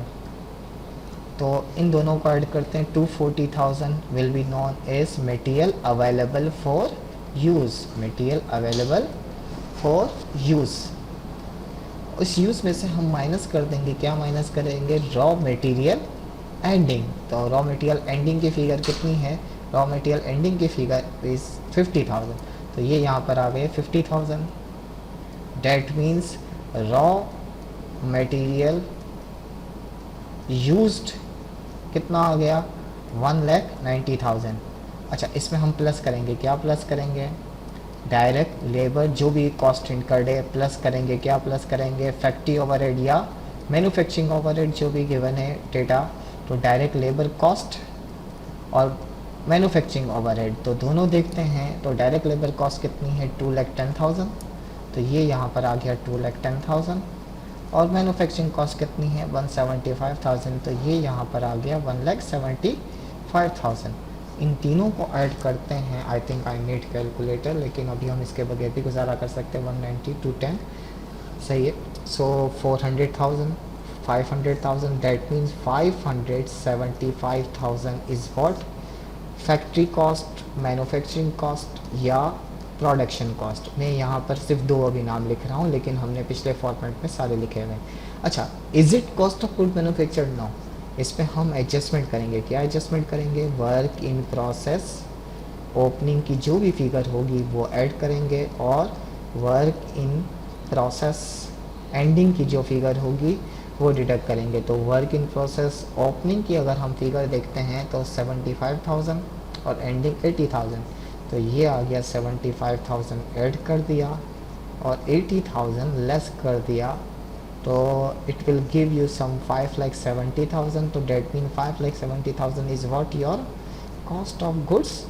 तो इन दोनों को ऐड करते हैं, 240,000 will be known as material available for use, material available for use. उस यूज़ में से हम माइनस कर देंगे, क्या माइनस करेंगे, रॉ मटेरियल एंडिंग। तो रॉ मटेरियल एंडिंग की फिगर कितनी है, रॉ मटेरियल एंडिंग की फिगर इज 50,000, तो ये यहाँ पर आ गए 50,000। That means raw material used कितना आ गया 1,90,000। अच्छा, इसमें हम प्लस करेंगे, क्या प्लस करेंगे, डायरेक्ट लेबर जो भी कॉस्ट इनकर्ड है प्लस करेंगे, क्या प्लस करेंगे, फैक्ट्री ओवरहेड या मैन्युफैक्चरिंग ओवरहेड जो भी गिवन है डेटा। तो डायरेक्ट लेबर कॉस्ट और मैन्युफैक्चरिंग ओवरहेड तो दोनों देखते हैं। तो डायरेक्ट लेबर कॉस्ट कितनी है 2,10,000, तो ये यहाँ पर आ गया 2,10,000। और मैन्युफैक्चरिंग कॉस्ट कितनी है 175,000, तो ये यहाँ पर आ गया 1,75,000। इन तीनों को ऐड करते हैं, I think I need calculator, लेकिन अभी हम इसके बगैर भी गुजारा कर सकते हैं। 190 to 10 सही है। सो 400,000, 500,000, that means 575,000 is what factory cost, manufacturing cost या प्रोडक्शन कॉस्ट। मैं यहाँ पर सिर्फ दो अभी नाम लिख रहा हूँ, लेकिन हमने पिछले फॉर्मेट में सारे लिखे हुए हैं। अच्छा, is it cost of good manufactured, no. इस पर हम एडजस्टमेंट करेंगे, क्या एडजस्टमेंट करेंगे, वर्क इन प्रोसेस ओपनिंग की जो भी फिगर होगी वो ऐड करेंगे, और वर्क इन प्रोसेस एंडिंग की जो फिगर होगी वो डिडक्ट करेंगे। तो वर्क इन प्रोसेस ओपनिंग की अगर हम फिगर देखते हैं तो 75,000 और एंडिंग 80,000, तो ये आ गया 75,000 ऐड कर दिया और 80,000 लेस कर दिया, तो it will give you some 5,70,000। तो that mean 5,70,000 is what your cost of goods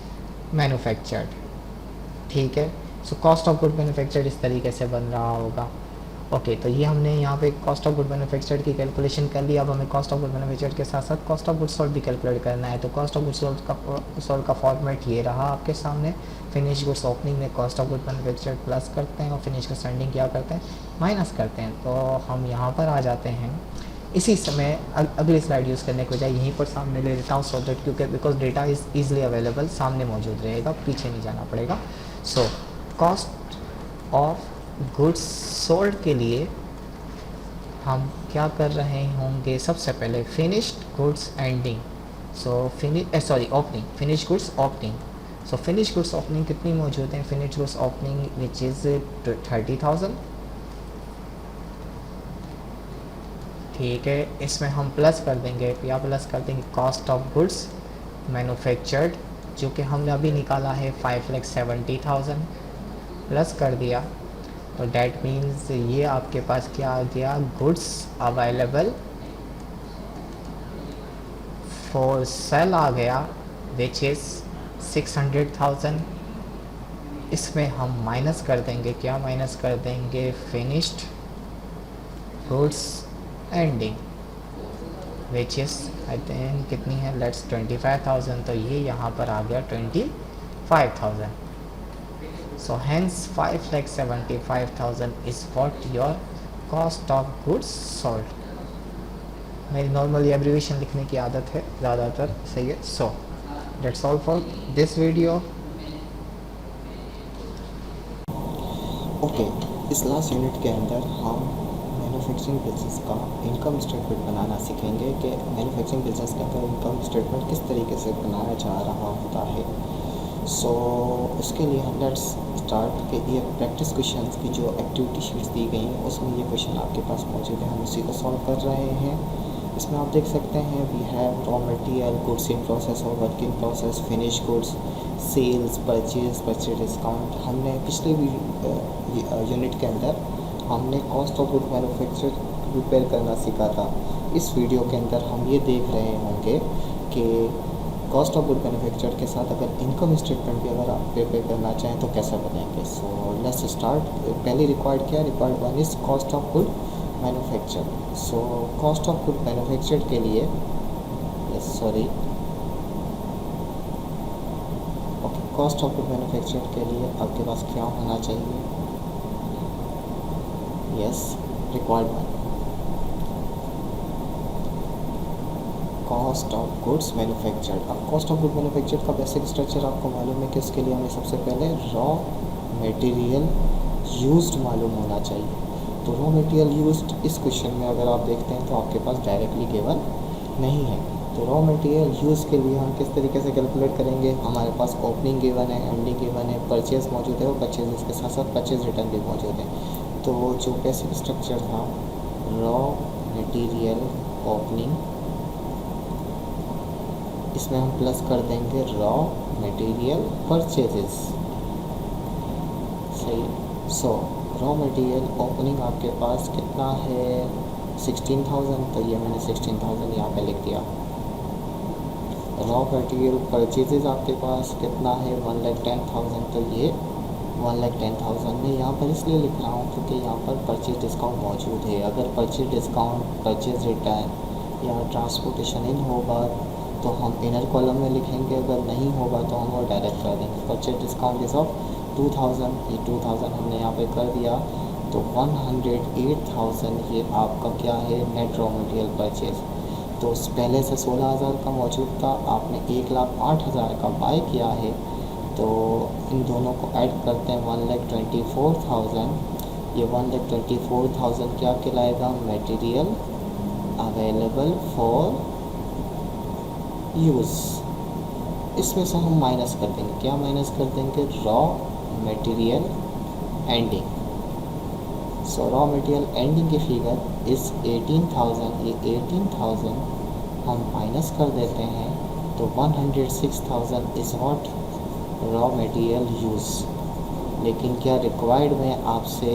manufactured. ठीक है, so cost of good manufactured इस तरीके से बन रहा होगा। ओके, तो ये हमने यहाँ पे कॉस्ट ऑफ गुड मैन्युफैक्चर्ड की कैलकुलेशन कर ली। अब हमें कॉस्ट ऑफ गुड मैन्युफैक्चर्ड के साथ साथ कॉस्ट ऑफ गुड सोल्ड भी कैलकुलेट करना है। तो कॉस्ट ऑफ गुड सोल्ड का फॉर्मेट ये रहा आपके सामने। फिनिश गुड्स ओपनिंग में cost of good manufactured plus करते हैं और फिनिश गुड्स एंडिंग क्या करते हैं, माइनस करते हैं। तो हम यहाँ पर आ जाते हैं। इसी समय अगली स्लाइड यूज़ करने के बजाय यहीं पर सामने ले लेता हूँ, सो दैट क्योंकि because data is easily available, सामने मौजूद रहेगा, पीछे नहीं जाना पड़ेगा। सो कॉस्ट ऑफ गुड्स सोल्ड के लिए हम क्या कर रहे होंगे, सबसे पहले finished goods ending, so opening, finish goods opening. सो फिनिश गुड्स ओपनिंग कितनी मौजूद है, finish goods opening which is 30,000। ठीक है, इसमें हम प्लस कर देंगे, या प्लस कर देंगे कॉस्ट ऑफ गुड्स मैन्युफैक्चर्ड जो कि हमने अभी निकाला है 5,70,000 प्लस कर दिया। तो डैट मीन्स ये आपके पास क्या आ गया, गुड्स अवेलेबल फॉर सेल आ गया विच इज़ 600,000। इसमें हम माइनस कर देंगे, क्या माइनस कर देंगे, finished goods ending which is I think कितनी है, लेट्स 25,000। तो ये यहाँ पर आ गया 25,000। So hence 5,75,000 is what your cost of goods sold। मेरी नॉर्मली एब्रीवेशन लिखने की आदत है ज़्यादातर, सही है। सो that's all for this video. Okay, इस लास्ट यूनिट के अंदर हम मैन्युफैक्चरिंग बिजनेस का इनकम स्टेटमेंट बनाना सीखेंगे कि मैन्युफैक्चरिंग बिजनेस के अंदर इनकम स्टेटमेंट किस तरीके से बनाया जा रहा होता है। सो उसके लिए हम लेट्स स्टार्ट के ये प्रैक्टिस क्वेश्चंस की जो एक्टिविटी शीट्स दी गई हैं उसमें ये क्वेश्चन आपके पास मौजूद है, हम उसी को सॉल्व कर रहे हैं। इसमें आप देख सकते हैं we have raw material, goods in process और work in process, finish goods, sales, purchase discount. हमने पिछले यूनिट के अंदर हमने cost of good manufacture prepare करना सीखा था। इस वीडियो के अंदर हम ये देख रहे होंगे कि कॉस्ट ऑफ गुड मैन्युफैक्चर्ड के साथ अगर इनकम स्टेटमेंट भी अगर आप पे करना चाहें तो कैसे बनाएंगे। So let's start. पहले रिक्वायर्ड क्या है, required one is cost of good manufactured. So cost of good manufactured के लिए कॉस्ट ऑफ गुड मैन्युफैक्चर्ड के लिए आपके पास क्या होना चाहिए, required one cost of goods manufactured. अब कॉस्ट ऑफ गुड मैन्युफैक्चर्ड का बेसिक स्ट्रक्चर आपको मालूम है कि उसके लिए हमें सबसे पहले रॉ मटेरियल यूज्ड मालूम होना चाहिए। तो रॉ मटेरियल यूज्ड इस क्वेश्चन में अगर आप देखते हैं तो आपके पास डायरेक्टली गिवन नहीं है। तो रॉ मटेरियल यूज़ के लिए हम किस तरीके से कैलकुलेट करेंगे, हमारे पास ओपनिंग गिवन है, एंडिंग गिवन है, परचेज मौजूद है और परचेज के साथ साथ परचेज रिटर्न भी मौजूद है। तो जो बेसिक स्ट्रक्चर था रॉ मटेरियल ओपनिंग, इसमें हम प्लस कर देंगे रॉ मटेरियल परचेजेस। सही। सो रॉ मटेरियल ओपनिंग आपके पास कितना है 16,000, तो ये मैंने 16,000 यहाँ पे लिख दिया। रॉ मटेरियल परचेजेस आपके पास कितना है 1,10,000, तो ये 1,10,000 में यहाँ पर इसलिए लिख रहा हूँ क्योंकि यहाँ पर परचेज डिस्काउंट मौजूद है। अगर परचेज डिस्काउंट, परचेज रिटर्न या ट्रांसपोर्टेशन इन होगा तो हम इनर कॉलम में लिखेंगे, अगर नहीं होगा तो हम वो डायरेक्ट कर देंगे। परचेज डिस्काउंट इज ऑफ 2,000, ये 2,000 हमने यहाँ पे कर दिया। तो 108,000 ये आपका क्या है नेट रॉ मटेरियल परचेज। तो पहले से 16,000 का मौजूद था, आपने 1,08,000 का बाय किया है, तो इन दोनों को ऐड करते हैं 1,24,000। ये 1,24,000 क्या कहलाएगा, मटेरियल अवेलेबल फॉर यूज़। इसमें से हम माइनस कर देंगे, क्या माइनस कर देंगे, रॉ मटेरियल एंडिंग। सो रॉ मटेरियल एंडिंग की फिगर इस 18,000, ये 18,000 हम माइनस कर देते हैं तो 106,000 is what raw material use. लेकिन क्या रिक्वायर्ड में आपसे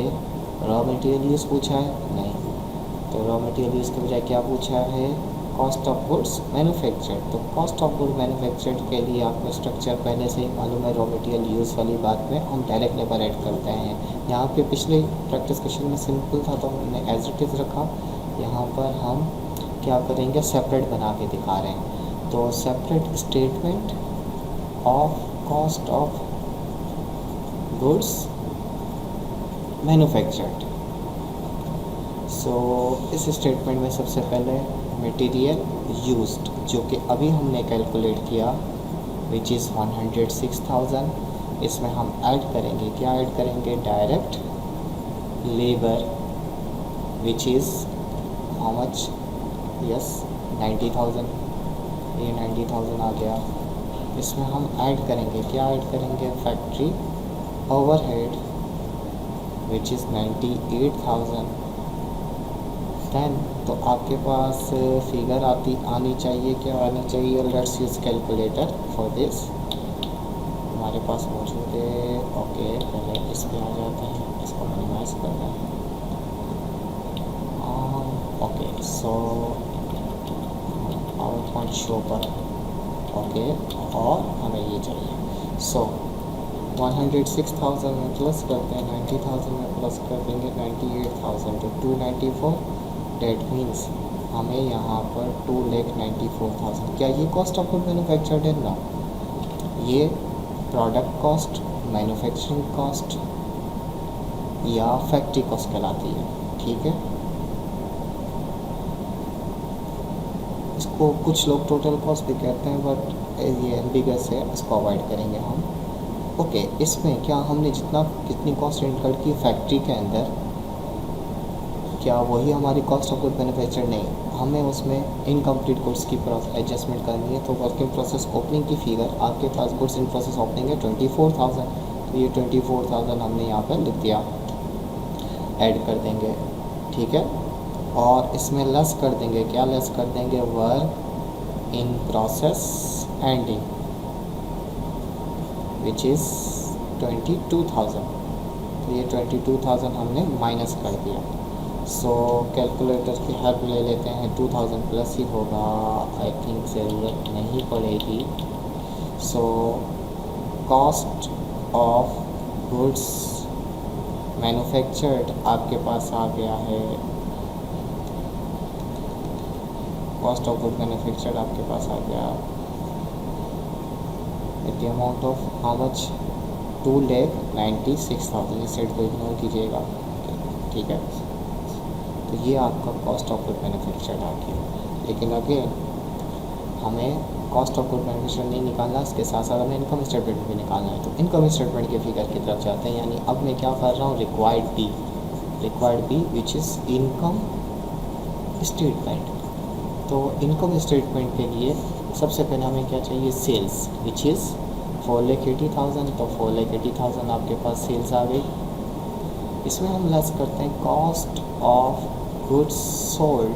रॉ मटेरियल यूज़ पूछा है, नहीं। तो रॉ मटेरियल यूज़ के बजाय क्या पूछा है, कॉस्ट ऑफ गुड्स मैन्युफैक्चर्ड। तो कॉस्ट ऑफ गुड मैन्युफैक्चर्ड के लिए आपको स्ट्रक्चर पहले से ही मालूम है, रॉ मटेरियल यूज़ वाली बात में हम डायरेक्ट लेबर ऐड करते हैं। यहाँ पे पिछले प्रैक्टिस क्वेश्चन में सिंपल था तो हमने एज इट इज़ रखा, यहाँ पर हम क्या करेंगे, सेपरेट बना के दिखा रहे हैं। तो separate statement of cost of goods manufactured. So इस स्टेटमेंट में सबसे पहले मटेरियल यूज्ड जो कि अभी हमने कैलकुलेट किया विच इज़ 106,000, इसमें हम ऐड करेंगे, क्या ऐड करेंगे, direct labour which is how much, 90,000। ये 90,000 आ गया। इसमें हम ऐड करेंगे, क्या ऐड करेंगे, factory overhead which is 98,000। Then तो आपके पास फिगर आनी चाहिए, क्या आनी चाहिए, let's use calculator for this. हमारे पास मौजूद है, ओके पहले इस पे आ जाते हैं, इसको मिनिमाइज करना है। Okay so power point show पर, ओके, और हमें ये चाहिए। सो 106,000 में प्लस करते हैं, 90,000 में प्लस कर देंगे 98,000 तो 294। डेट मीन्स हमें यहाँ पर 2,94,000। क्या ये कॉस्ट ऑफ गुड मैन्युफैक्चर्ड है ना, ये प्रोडक्ट कॉस्ट, मैन्युफैक्चरिंग कॉस्ट या फैक्ट्री कॉस्ट कहलाती है, ठीक है। इसको कुछ लोग टोटल कॉस्ट भी कहते हैं बट ये एम्बिगस है, इसको अवॉइड करेंगे हम। ओके इसमें क्या हमने कितनी कॉस्ट इनकर्ड की फैक्ट्री के अंदर, क्या वही हमारी कॉस्ट ऑफ गुड मैन्युफैक्चर, नहीं, हमें उसमें इनकम्प्लीट गुड्स की एडजस्टमेंट करनी है। तो वर्किंग प्रोसेस ओपनिंग की फिगर आपके पास गुड्स इन प्रोसेस ओपनिंग है 24,000, तो ये 24,000 हमने यहाँ पर लिख दिया, ऐड कर देंगे, ठीक है। और इसमें लेस कर देंगे, क्या लेस कर देंगे, work in process ending which is 22,000, तो ये 22,000 हमने माइनस कर दिया। सो कैलकुलेटर की हेल्प ले लेते हैं, 2000 प्लस ही होगा, आई थिंक ज़रूरत नहीं पड़ेगी। सो कॉस्ट ऑफ गुड्स मैन्युफैक्चर्ड आपके पास आ गया है, कॉस्ट ऑफ गुड मैन्युफैक्चर्ड आपके पास आ गया with the amount of how much, 2,96,000। इस सेट को इग्नोर कीजिएगा, ठीक है। तो ये आपका कॉस्ट ऑफ गुड मैन्युफैक्चर्ड आ गया। लेकिन अगेन हमें कॉस्ट ऑफ गुड मैन्युफैक्चर्ड नहीं निकालना, इसके साथ साथ हमें इनकम स्टेटमेंट भी निकालना है। तो इनकम स्टेटमेंट के फिगर की तरफ जाते हैं, यानी अब मैं क्या कर रहा हूँ, required B which is income statement. तो इनकम स्टेटमेंट के लिए सबसे पहले हमें क्या चाहिए, सेल्स विच इज़ 4,80,000। तो 4,80,000 आपके पास सेल्स आ गई। इसमें हम लेस करते हैं cost of goods sold.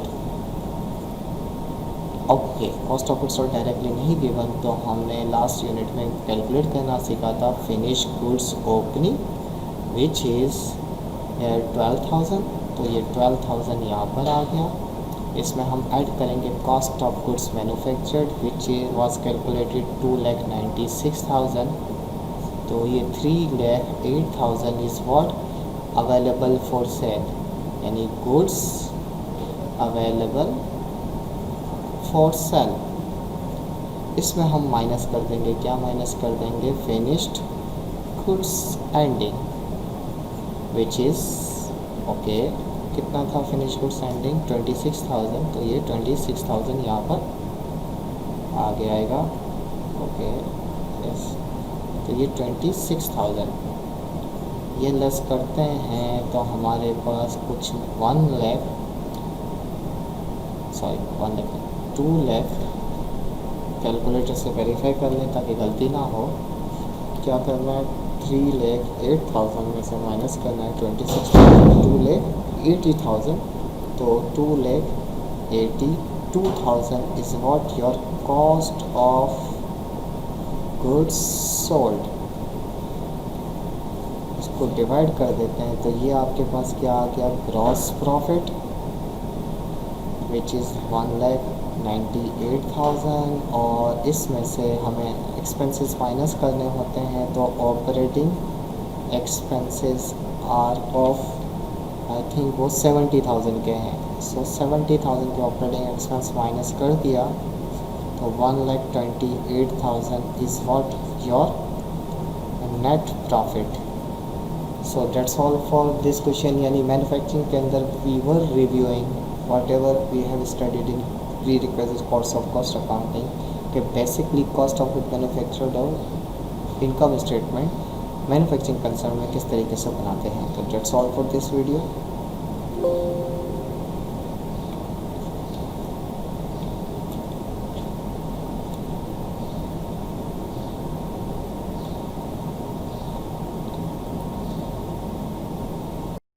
Okay, cost of goods sold directly नहीं गिवन, तो हमने लास्ट यूनिट में कैलकुलेट करना सीखा था finish goods opening which is 12,000। तो ये 12,000 यहाँ पर आ गया। इसमें हम ऐड करेंगे cost of goods manufactured which was calculated 2,96,000। तो ये 3,08,000 is what available for sale, यानी गुड्स अवेलेबल फॉर सेल। इसमें हम माइनस कर देंगे, क्या माइनस कर देंगे, finished goods ending which is okay, कितना था फिनिश गुड्स एंडिंग, 26,000। तो ये 26,000 यहाँ पर आगे आएगा, ओके यस। तो ये 26,000 ये लेस करते हैं, तो हमारे पास कुछ 1 लाख, सॉरी 1 लाख 2 लाख, कैलकुलेटर से वेरीफाई कर लें ताकि गलती ना हो। क्या करना है, 3,08,000 में से माइनस करना है 26,000, 2,80,000। तो 2,82,000 is what your cost of goods sold. इसको डिवाइड कर देते हैं, तो ये आपके पास क्या आ गया, ग्रॉस प्रॉफिट विच इज़ 1,98,000। और इसमें से हमें एक्सपेंसेस माइनस करने होते हैं, तो operating expenses are of I think वो 70,000 के हैं। सो 70,000 के ऑपरेटिंग एक्सपेंस माइनस कर दिया, तो 1,28,000 is what your net profit. So that's all for this question. यानी मैन्युफैक्चरिंग के अंदर we were reviewing whatever we have studied in prerequisite course of cost accounting, कि basically cost of good manufactured और income statement मैन्युफैक्चरिंग कंसर्न में किस तरीके से बनाते हैं। तो that's all for this video।